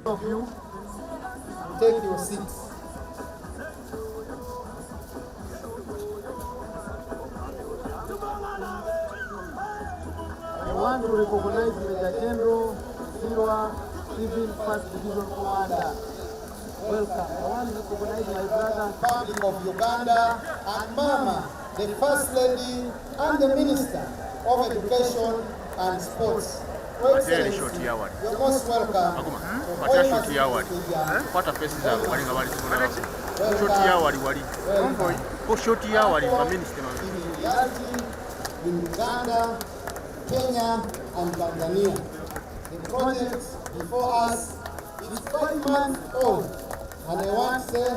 Of you, take your seats. I want to recognize Major General Sirwa, Civil First Division Commander. Welcome. I want to recognize my brother, Republic of Uganda, and Mama, the First Lady and the Minister of Education and Sports. Your Excellency, you're most welcome. Hoima City. In Uganda, Kenya, and Tanzania. The project before us is 5 months old, and I want to say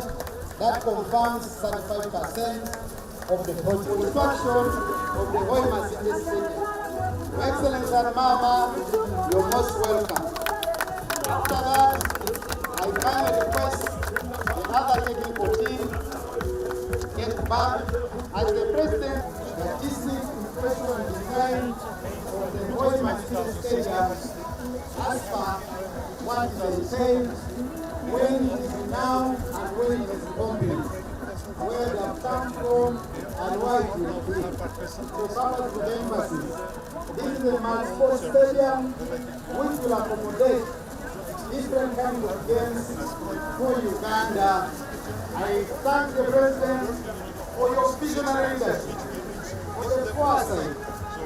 that confirms 35% of the project. Construction of the Hoima City Stadium. Your Excellency and Mama, you're most welcome. After that, I kindly request the other technical team get back as the President, the district inspection design of the Hoima City Stadium as per what they say, when it is now and when it is complete, where they have come from and why it will be. So power to the embassy. This is a multi-sport stadium which will accommodate different kinds of games for Uganda. I thank the President for your visionary leadership, for the foresight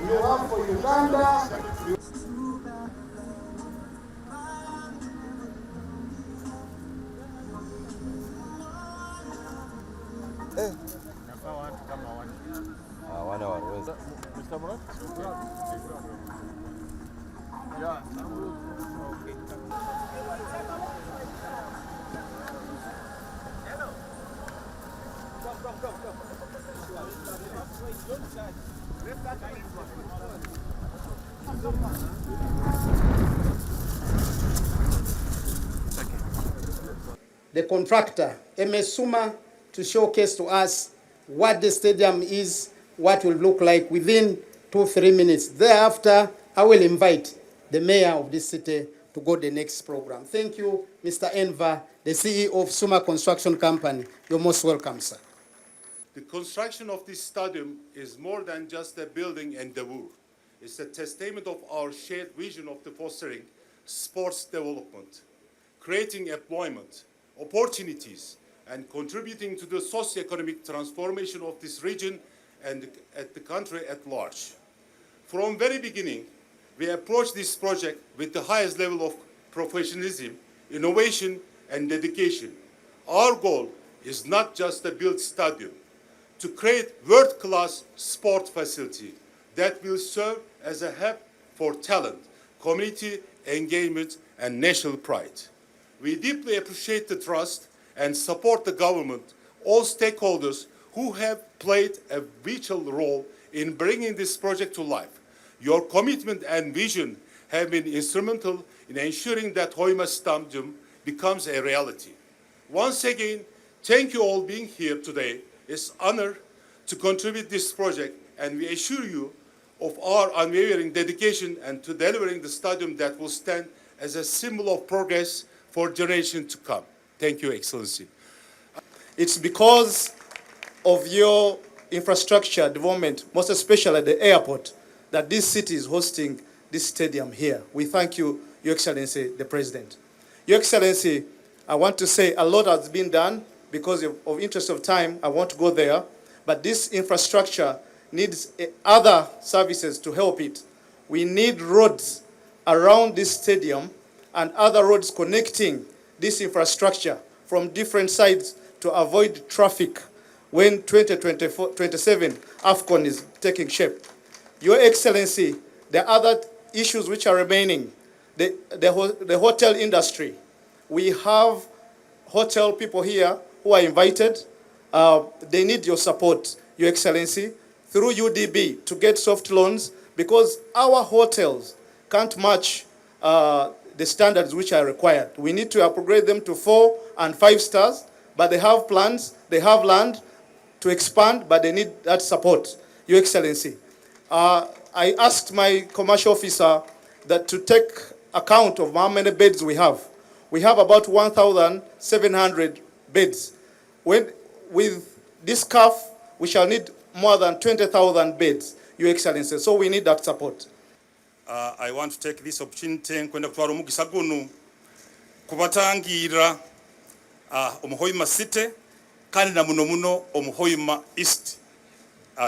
you have for Uganda. The contractor, Suma, to showcase to us what the stadium is, what will look like within 2-3 minutes. Thereafter, I will invite the mayor of this city to go to the next program. Thank you, Mr. Enver, the CEO of Suma Construction Company. You're most welcome, sir. The construction of this stadium is more than just a building and endeavor. It's a testament of our shared vision of the fostering sports development, creating employment, opportunities, and contributing to the socio-economic transformation of this region and at the country at large. From very beginning, we approached this project with the highest level of professionalism, innovation, and dedication. Our goal is not just to build stadium, to create world-class sport facility that will serve as a hub for talent, community engagement, and national pride. We deeply appreciate the trust and support the government, all stakeholders who have played a vital role in bringing this project to life. Your commitment and vision have been instrumental in ensuring that Hoima Stadium becomes a reality. Once again, thank you all being here today. It's an honor to contribute this project, and we assure you of our unwavering dedication and to delivering the stadium that will stand as a symbol of progress for generations to come. Thank you, Excellency. It's because of your infrastructure development, most especially at the airport, that this city is hosting this stadium here. We thank you, Your Excellency, the President. Your Excellency, I want to say a lot has been done. Because of interest of time, I won't go there. But this infrastructure needs other services to help it. We need roads around this stadium and other roads connecting this infrastructure from different sides to avoid traffic when 2027 AFCON is taking shape. Your Excellency, the other issues which are remaining, the hotel industry. We have hotel people here who are invited. They need your support, Your Excellency, through UDB to get soft loans, because our hotels can't match the standards which are required. We need to upgrade them to 4 and 5 stars, but they have plans, they have land to expand, but they need that support, Your Excellency. I asked my commercial officer that to take account of how many beds we have. We have about 1,700 beds. With this CAF, we shall need more than 20,000 beds, Your Excellency. So we need that support. I want to take this opportunity kwenda kutwara omugisa guno kubatangira Hoima City kandi na muno Hoima East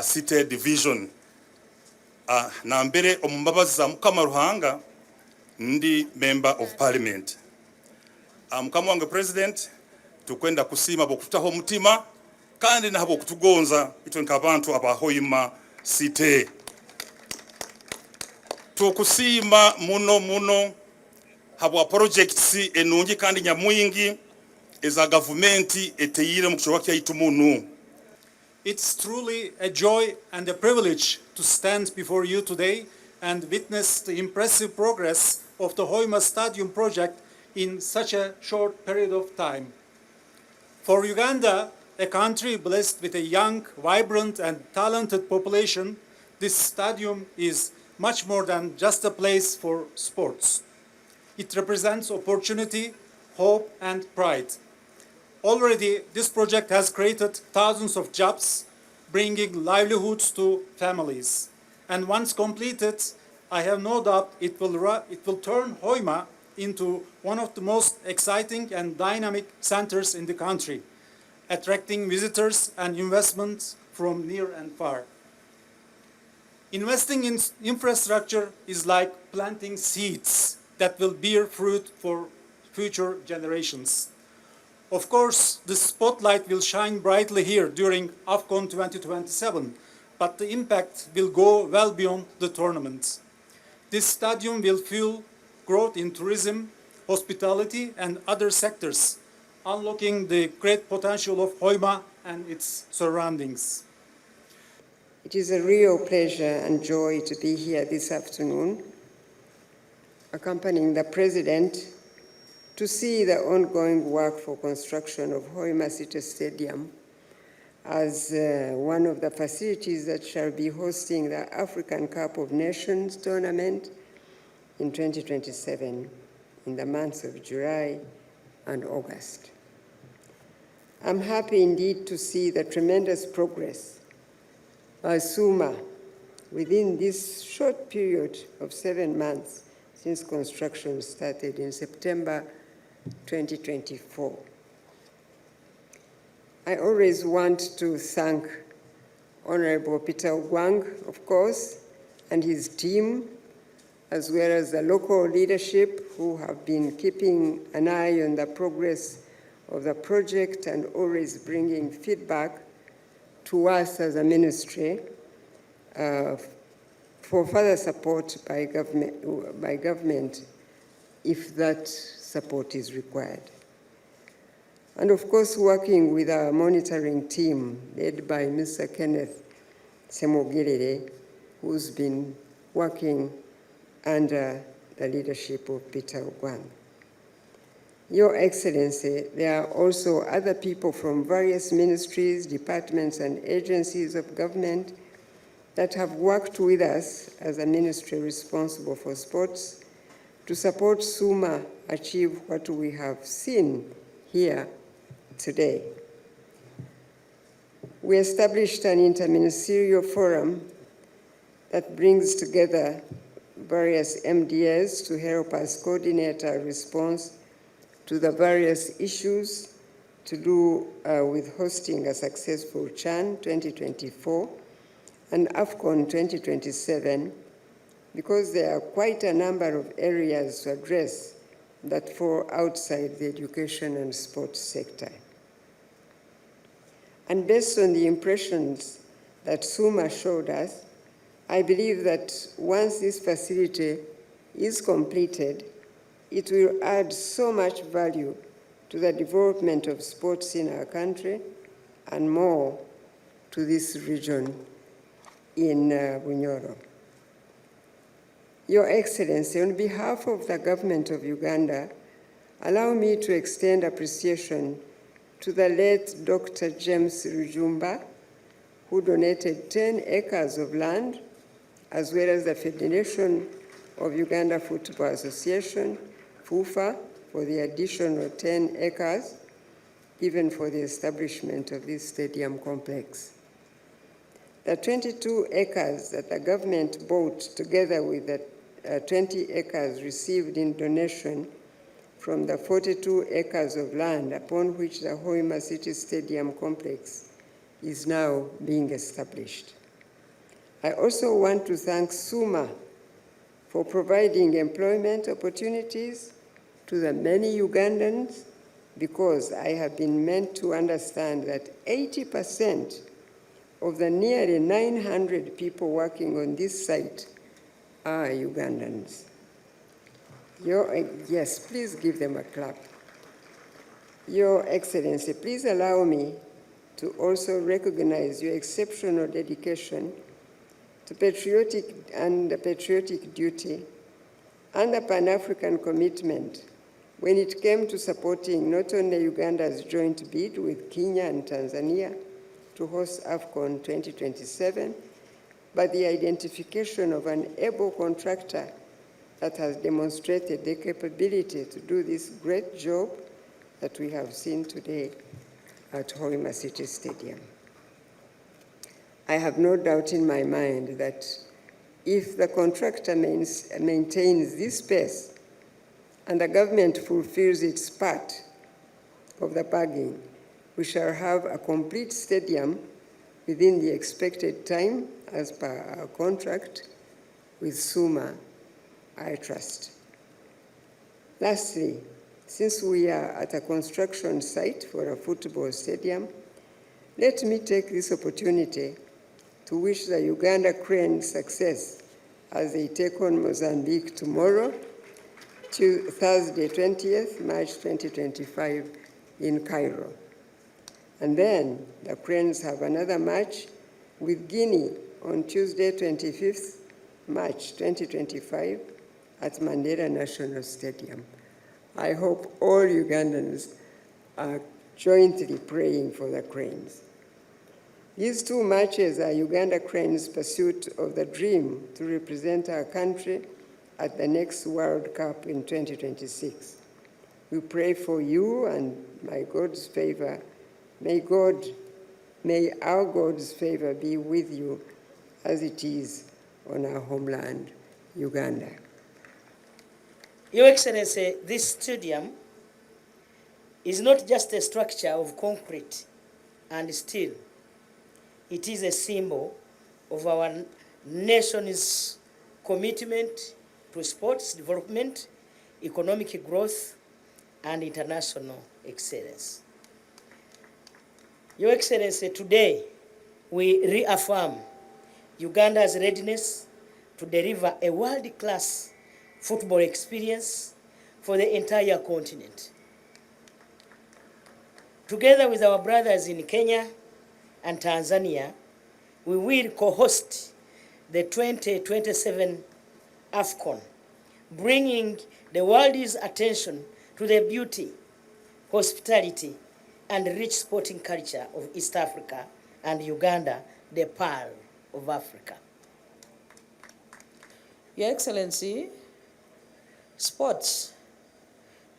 City Division. Na mbere omumbabazi za Mukama Ruhanga ndi Member of Parliament. Mukama wange President tukwenda kusima bokutaho mutima kandi nabo kutugonza itwe nkabantu aba Hoima City. Tukusima muno habwa projects enungi kandi nyamwingi eza government eteyire mu kushobora kyaitu munu. It's truly a joy and a privilege to stand before you today and witness the impressive progress of the Hoima Stadium project in such a short period of time. For Uganda, a country blessed with a young, vibrant and talented population, this stadium is much more than just a place for sports. It represents opportunity, hope and pride. Already, this project has created thousands of jobs, bringing livelihoods to families. And once completed, I have no doubt it will turn Hoima into one of the most exciting and dynamic centers in the country, attracting visitors and investments from near and far. Investing in infrastructure is like planting seeds that will bear fruit for future generations. Of course, the spotlight will shine brightly here during AFCON 2027, but the impact will go well beyond the tournament. This stadium will fuel growth in tourism, hospitality and other sectors, unlocking the great potential of Hoima and its surroundings. It is a real pleasure and joy to be here this afternoon, accompanying the President to see the ongoing work for construction of Hoima City Stadium as one of the facilities that shall be hosting the African Cup of Nations tournament in 2027 in the months of July and August. I'm happy indeed to see the tremendous progress by SUMA within this short period of 7 months since construction started in September 2024. I always want to thank Honorable Peter Ogwang, of course, and his team, as well as the local leadership who have been keeping an eye on the progress of the project and always bringing feedback to us as a ministry for further support by government if that support is required. And of course, working with our monitoring team led by Mr. Kenneth Semogirere, who's been working under the leadership of Peter Ogwang. Your Excellency, there are also other people from various ministries, departments, and agencies of government that have worked with us as a ministry responsible for sports to support SUMA achieve what we have seen here today. We established an interministerial forum that brings together various MDAs to help us coordinate our response to the various issues to do with hosting a successful CHAN 2024 and AFCON 2027, because there are quite a number of areas to address that fall outside the education and sports sector. And based on the impressions that SUMA showed us, I believe that once this facility is completed, it will add so much value to the development of sports in our country and more to this region in Bunyoro. Your Excellency, on behalf of the government of Uganda, allow me to extend appreciation to the late Dr. James Rujumba, who donated 10 acres of land, as well as the Federation of Uganda Football Association, FUFA, for the additional 10 acres given for the establishment of this stadium complex. The 22 acres that the government bought, together with the 20 acres received in donation from the 42 acres of land upon which the Hoima City Stadium complex is now being established. I also want to thank SUMA for providing employment opportunities to the many Ugandans, because I have been meant to understand that 80% of the nearly 900 people working on this site are Ugandans. Yes, please give them a clap. Your Excellency, please allow me to also recognize your exceptional dedication to patriotic duty and a Pan-African commitment when it came to supporting not only Uganda's joint bid with Kenya and Tanzania to host AFCON 2027, but the identification of an able contractor that has demonstrated the capability to do this great job that we have seen today at Hoima City Stadium. I have no doubt in my mind that if the contractor maintains this pace and the government fulfills its part of the bargain, we shall have a complete stadium within the expected time as per our contract with SUMA, I trust. Lastly, since we are at a construction site for a football stadium, let me take this opportunity to wish the Uganda Cranes success as they take on Mozambique tomorrow, Thursday, 20th March 2025 in Cairo. And then the Cranes have another match with Guinea on Tuesday, 25th March 2025 at Mandela National Stadium. I hope all Ugandans are jointly praying for the Cranes. These two matches are Uganda Cranes' pursuit of the dream to represent our country at the next World Cup in 2026. We pray for you, and by God's favor, may our God's favor be with you as it is on our homeland, Uganda. Your Excellency, this stadium is not just a structure of concrete and steel. It is a symbol of our nation's commitment to sports development, economic growth, and international excellence. Your Excellency, today we reaffirm Uganda's readiness to deliver a world-class football experience for the entire continent. Together with our brothers in Kenya and Tanzania, we will co-host the 2027 AFCON, bringing the world's attention to the beauty, hospitality, and rich sporting culture of East Africa and Uganda, the pearl of Africa. Your Excellency, sports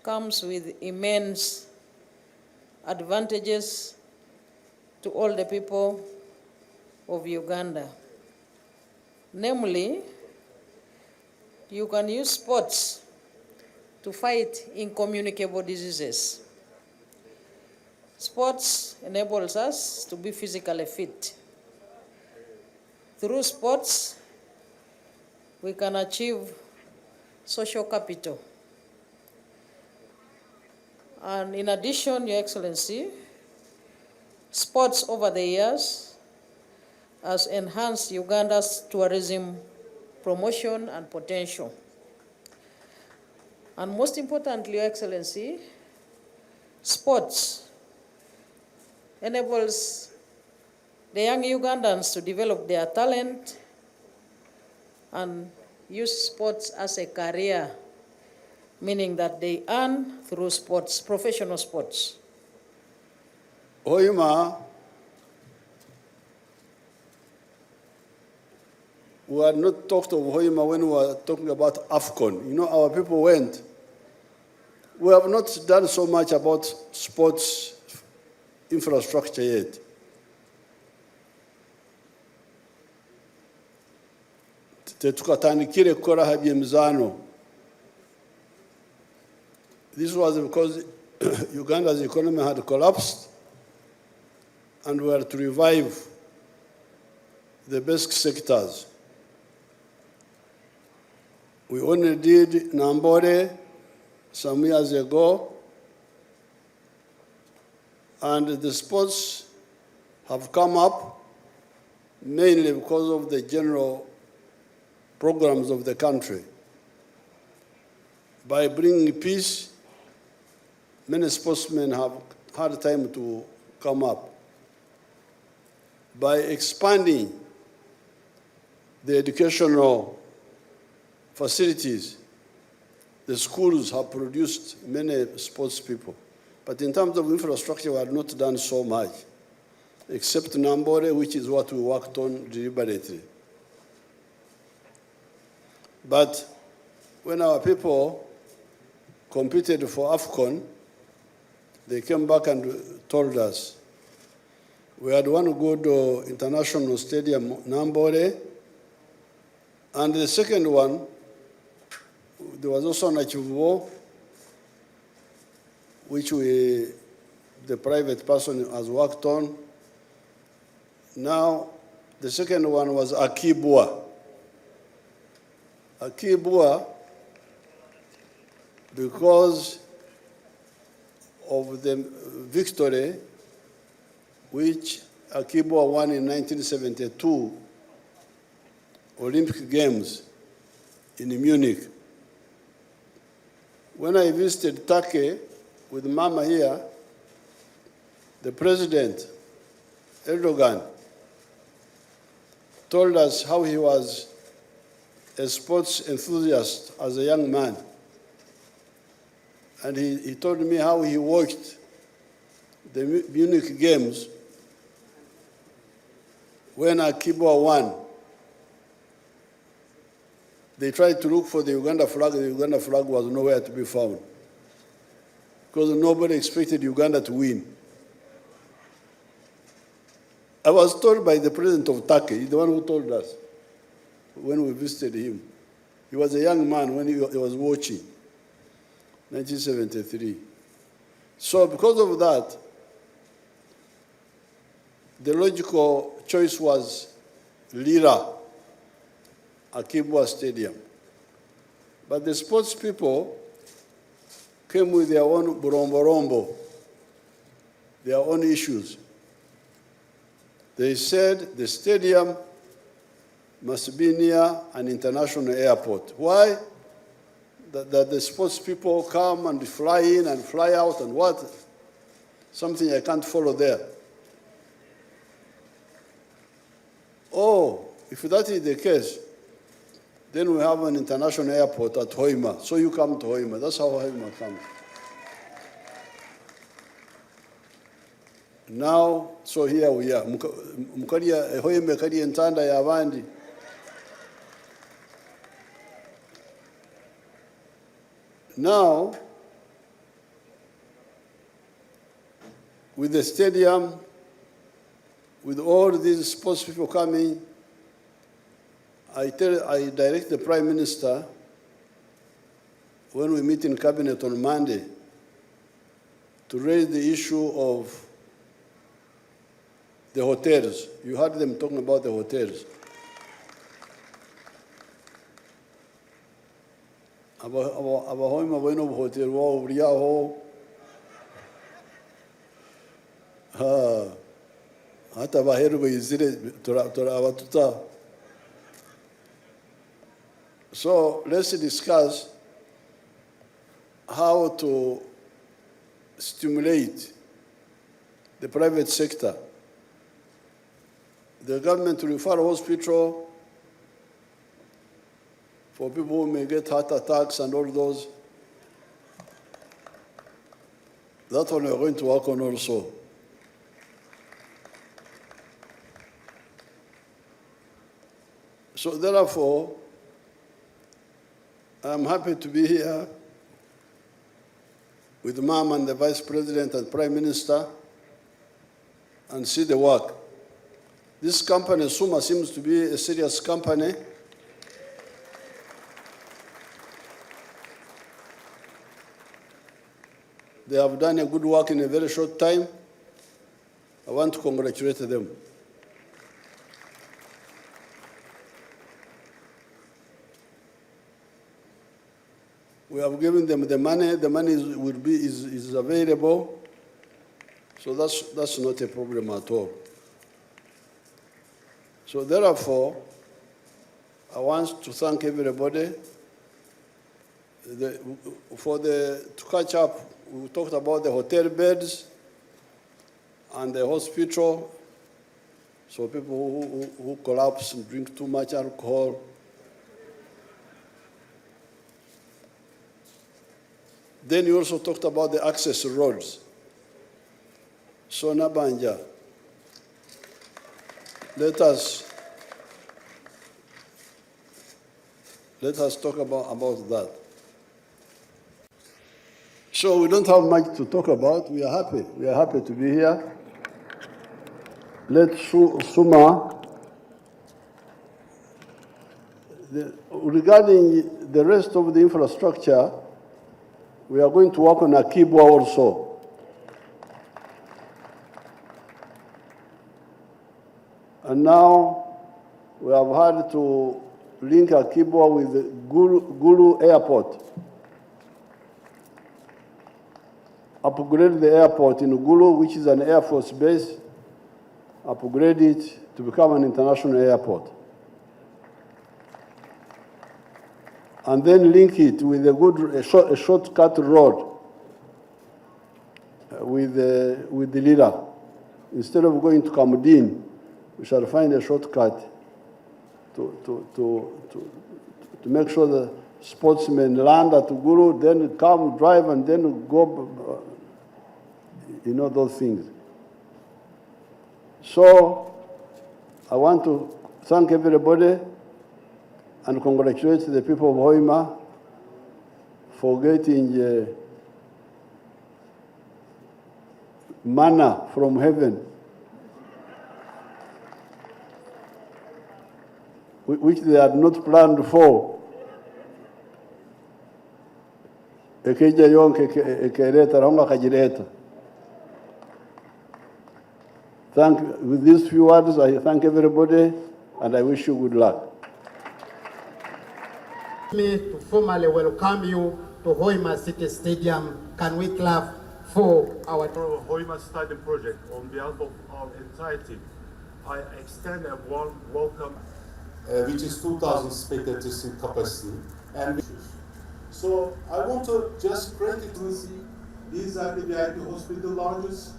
comes with immense advantages to all the people of Uganda. Namely, you can use sports to fight incommunicable diseases. Sports enables us to be physically fit. Through sports, we can achieve social capital. And in addition, Your Excellency, sports over the years has enhanced Uganda's tourism promotion and potential. And most importantly, Your Excellency, sports enables the young Ugandans to develop their talent and use sports as a career, meaning that they earn through sports, professional sports. Hoima We had not talked of Hoima when we were talking about AFCON. You know, our people went. We have not done so much about sports infrastructure yet. Tetukatandikire kukora habyemizano. This was because Uganda's economy had collapsed and we had to revive the basic sectors. We only did Nambore some years ago, and the sports have come up mainly because of the general programs of the country. By bringing peace, many sportsmen have had time to come up. By expanding the educational facilities, the schools have produced many sports people. But in terms of infrastructure, we have not done so much, except Nambore, which is what we worked on deliberately. But when our people competed for AFCON, they came back and told us, we had one good international stadium, Nambore, and the second one, there was also Nachivuo, which the private person has worked on. Now, the second one was Akibua. Akibua, because of the victory which Akibua won in 1972 Olympic Games in Munich. When I visited Turkey with Mama here, the president, Erdogan, told us how he was a sports enthusiast as a young man. And he told me how he watched the Munich Games when Akibua won. They tried to look for the Uganda flag. The Uganda flag was nowhere to be found because nobody expected Uganda to win. I was told by the president of Turkey, the one who told us when we visited him. He was a young man when he was watching, 1973. So because of that, the logical choice was Lira, Akibua Stadium. But the sports people came with their own buromborombo, their own issues. They said the stadium must be near an international airport. Why? That the sports people come and fly in and fly out and what? Something I can't follow there. Oh, if that is the case, then we have an international airport at Hoima. So you come to Hoima. That's how Hoima comes. Now, so here we are. Hoima kari entanda ya abandi. Now, with the stadium, with all these sports people coming, I direct the Prime Minister, when we meet in Cabinet on Monday, to raise the issue of the hotels. You heard them talking about the hotels. Abahoima bueno hotel wa uriaho. Hata baheru bayizire tora abatuta. So let's discuss how to stimulate the private sector. The government to refer a hospital for people who may get heart attacks and all those. That one we're going to work on also. So therefore, I'm happy to be here with Mom and the Vice President and Prime Minister and see the work. This company, Suma, seems to be a serious company. They have done a good work in a very short time. I want to congratulate them. We have given them the money. The money is available, so that's not a problem at all. So therefore, I want to thank everybody. To catch up, we talked about the hotel beds and the hospital. So people who collapse and drink too much alcohol. Then you also talked about the access roads. So Nabanja, let us talk about that. So we don't have much to talk about. We are happy. We are happy to be here. Let Suma. Regarding the rest of the infrastructure, we are going to work on Akibwa also. And now we have had to link Akibwa with the Gulu Airport. Upgrade the airport in Gulu, which is an Air Force base, upgrade it to become an international airport. And then link it with a shortcut road with the Lira. Instead of going to Kamudin, we shall find a shortcut to make sure the sportsmen land at Gulu, then come, drive, and then go, those things. So I want to thank everybody and congratulate the people of Hoima for getting manna from heaven, which they had not planned for. Ekeja yonke ekereta ronga kajireta. With these few words, I thank everybody and I wish you good luck. To formally welcome you to Hoima City Stadium. Can we clap for our Hoima Stadium project? On behalf of our entire team, I extend a warm welcome, which is 2,000 spectators in capacity. And so I want to just create it to see these are the VIP hospital lounges.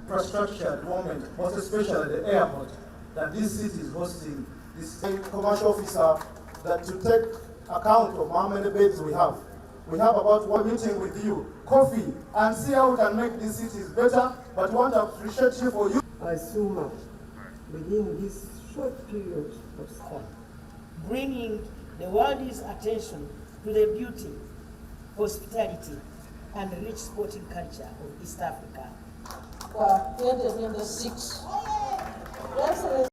Infrastructure at the moment, most especially the airport, that this city is hosting this commercial officer, that to take account of how many beds we have. We have about one meeting with you, coffee, and see how we can make these cities better, but we want to appreciate you for you. Suma, within this short period of time, bringing the world's attention to the beauty, hospitality, and rich sporting culture of East Africa. 2026. Excellency.